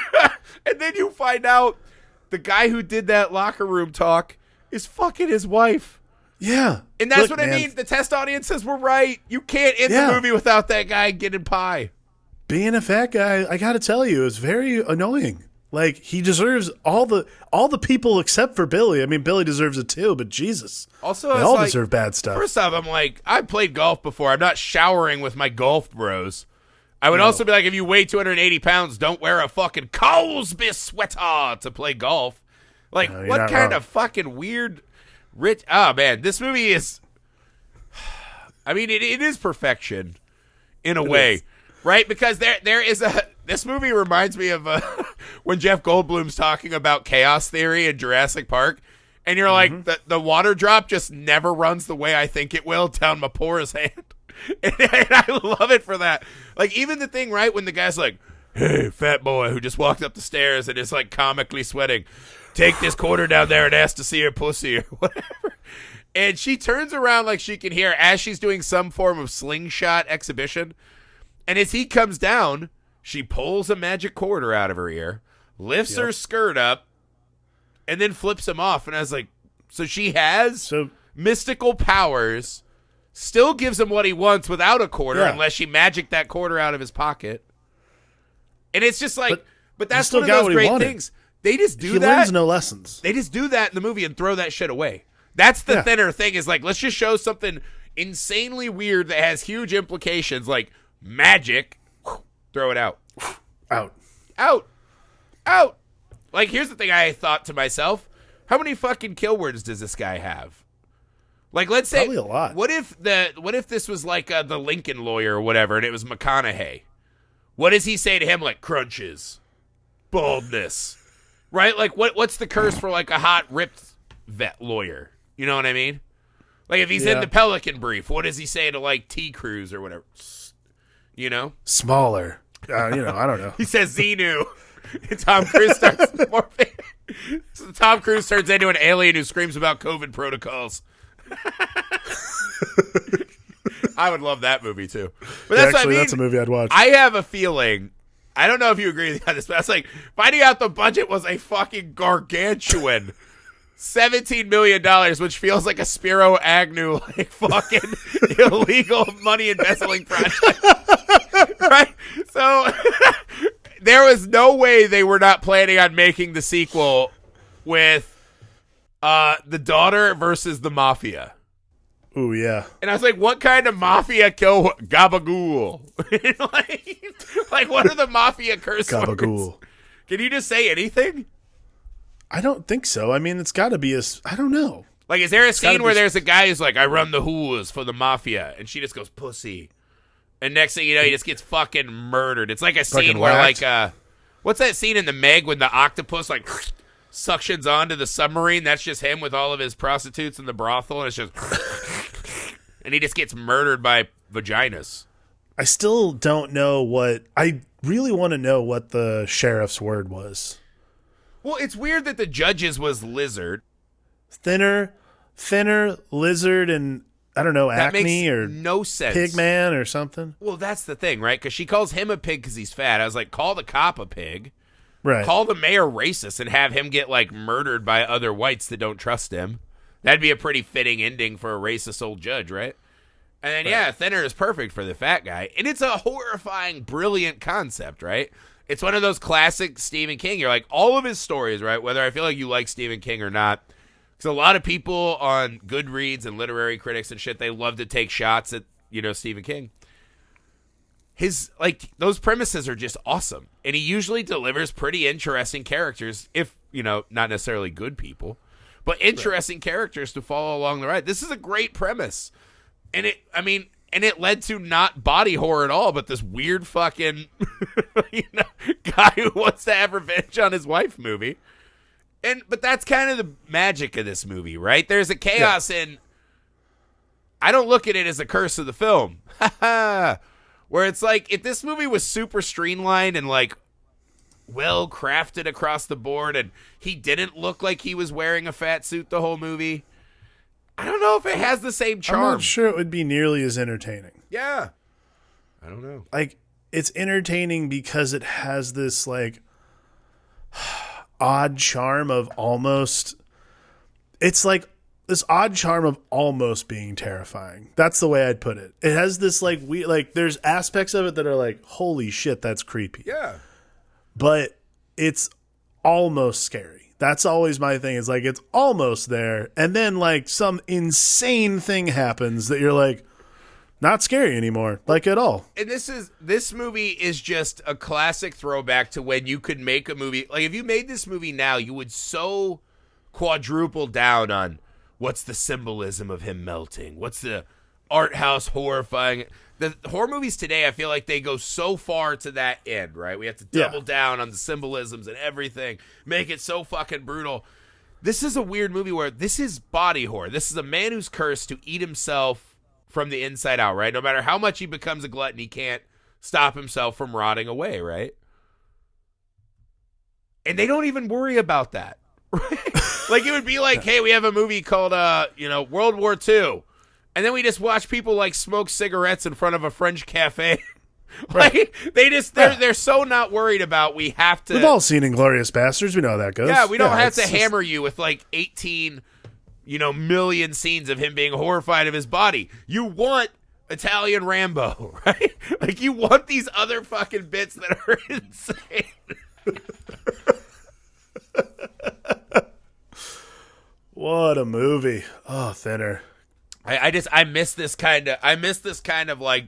And then you find out the guy who did that locker room talk is fucking his wife. Yeah. And that's what I mean. The test audiences were right. You can't end the movie without that guy getting pie. Being a fat guy, I gotta tell you, is very annoying. Like, he deserves all the people except for Billy. I mean, Billy deserves it too, but Jesus. Also, they all deserve bad stuff. First off, I'm like, I've played golf before. I'm not showering with my golf bros. I would also be like, if you weigh 280 pounds, don't wear a fucking Cosby sweater to play golf. Like, what kind of fucking weird rich... Oh, man, this movie is... I mean, it is perfection in a way. Right? Because there is a... This movie reminds me of when Jeff Goldblum's talking about chaos theory in Jurassic Park, and you're like, the water drop just never runs the way I think it will down my porous hand. And I love it for that. Like, even the thing, right, when the guy's like, hey, fat boy who just walked up the stairs and is, like, comically sweating, take this quarter down there and ask to see her pussy or whatever. And she turns around like she can hear as she's doing some form of slingshot exhibition. And as he comes down, she pulls a magic quarter out of her ear, lifts her skirt up, and then flips him off. And I was like, so she has mystical powers, still gives him what he wants without a quarter unless she magicked that quarter out of his pocket. And it's just like, but that's one of those great things. They just do that. He learns no lessons. They just do that in the movie and throw that shit away. That's the thinner thing, is like, let's just show something insanely weird that has huge implications, like magic. Throw it out. Out. Like, here's the thing I thought to myself. How many fucking kill words does this guy have? Like, let's say, Probably a lot. what if this was like the Lincoln lawyer or whatever, and it was McConaughey? What does he say to him? Like, crunches, baldness, right? Like, what's the curse for like a hot ripped vet lawyer? You know what I mean? Like, if he's in the Pelican Brief, what does he say to like T. Cruz or whatever? You know, Smaller. I don't know. he says Xenu. And Tom Cruise starts morphing. So Tom Cruise turns into an alien who screams about COVID protocols. I would love that movie too. But that's what I mean. That's a movie I'd watch. I have a feeling. I don't know if you agree with me on this, but I was like, finding out the budget was a fucking gargantuan $17 million, which feels like a Spiro Agnew like fucking illegal money embezzling project. Right? So there was no way they were not planning on making the sequel with the daughter versus the mafia. Ooh, yeah. And I was like, what kind of mafia kill Gabagool? like, what are the mafia curse words? Gabagool. Can you just say anything? I don't think so. I mean, it's got to be I don't know. Like, is there a scene where there's a guy who's like, I run the hools for the mafia, and she just goes, pussy. And next thing you know, he just gets fucking murdered. It's like a scene where, like, what's that scene in The Meg when the octopus, like, suctions onto the submarine? That's just him with all of his prostitutes in the brothel, and it's just... and he just gets murdered by vaginas. I still don't know I really want to know what the sheriff's word was. Well, it's weird that the judge's was lizard. Thinner, lizard, and I don't know, that acne makes or no sense. Pig man or something. Well, that's the thing, right? Because she calls him a pig because he's fat. I was like, call the cop a pig. Right. Call the mayor racist and have him get, like, murdered by other whites that don't trust him. That'd be a pretty fitting ending for a racist old judge, right? And then, yeah, thinner is perfect for the fat guy. And it's a horrifying, brilliant concept, right? It's one of those classic Stephen King. You're like, all of his stories, right? Whether I feel like you like Stephen King or not. Because a lot of people on Goodreads and literary critics and shit, they love to take shots at, Stephen King. Those premises are just awesome. And he usually delivers pretty interesting characters, if, not necessarily good people, but interesting characters to follow along the ride. This is a great premise. And it led to not body horror at all, but this weird fucking, guy who wants to have revenge on his wife movie. But that's kind of the magic of this movie, right? There's a chaos in, I don't look at it as a curse of the film. Where it's like, if this movie was super streamlined and like well crafted across the board and he didn't look like he was wearing a fat suit the whole movie, I don't know if it has the same charm. I'm not sure it would be nearly as entertaining. Yeah. I don't know. Like, it's entertaining because it has this, like, odd charm of almost... It's like this odd charm of almost being terrifying. That's the way I'd put it. It has this, like, there's aspects of it that are like, holy shit, that's creepy. Yeah. But it's almost scary. That's always my thing. It's like, it's almost there. And then, like, some insane thing happens that you're like, not scary anymore. Like, at all. And this movie is just a classic throwback to when you could make a movie. Like, if you made this movie now, you would so quadruple down on what's the symbolism of him melting? What's the art house horrifying? The horror movies today, I feel like they go so far to that end, right? We have to double down on the symbolisms and everything, make it so fucking brutal. This is a weird movie where this is body horror. This is a man who's cursed to eat himself from the inside out, right? No matter how much he becomes a glutton, he can't stop himself from rotting away, right? And they don't even worry about that, right? Like, it would be like, hey, we have a movie called, World War II. And then we just watch people like smoke cigarettes in front of a French cafe. Like, they're so not worried about we have to. We've all seen Inglourious Bastards. We know how that goes. Yeah, we don't have to hammer you with like 18, million scenes of him being horrified of his body. You want Italian Rambo, right? Like, you want these other fucking bits that are insane. What a movie. Oh, Thinner. I miss this kind of like.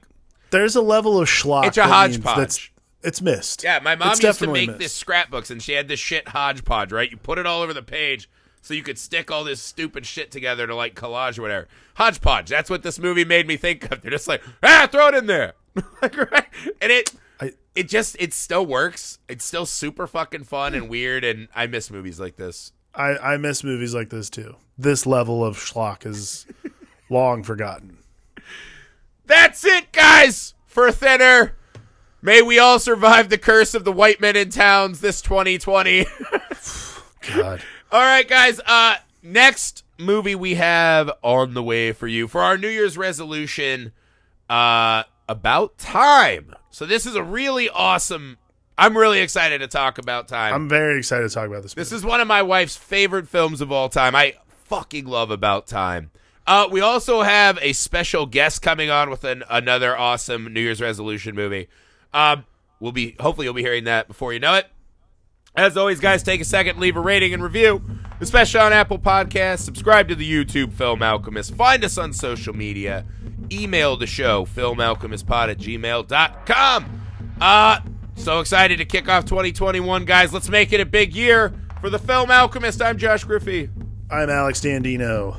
There's a level of schlock. It's a hodgepodge. It's missed. Yeah, my mom used to make this scrapbooks, and she had this shit hodgepodge, right? You put it all over the page, so you could stick all this stupid shit together to like collage or whatever. Hodgepodge. That's what this movie made me think of. They're just like, throw it in there. Like, right? And it still works. It's still super fucking fun and weird, and I miss movies like this. I miss movies like this too. This level of schlock is long forgotten. That's it, guys, for Thinner. May we all survive the curse of the white men in towns this 2020. God. All right, guys. Next movie we have on the way for you for our New Year's resolution, About Time. So this is a really awesome. I'm really excited to talk about Time. I'm very excited to talk about this movie. This is one of my wife's favorite films of all time. I fucking love About Time. We also have a special guest coming on with another awesome New Year's resolution movie. Hopefully you'll be hearing that before you know it. As always, guys, take a second, leave a rating and review, especially on Apple Podcasts. Subscribe to the YouTube Film Alchemist. Find us on social media. Email the show, filmalchemistpod@gmail.com. So excited to kick off 2021, guys. Let's make it a big year for the Film Alchemist. I'm Josh Griffey. I'm Alex Dandino.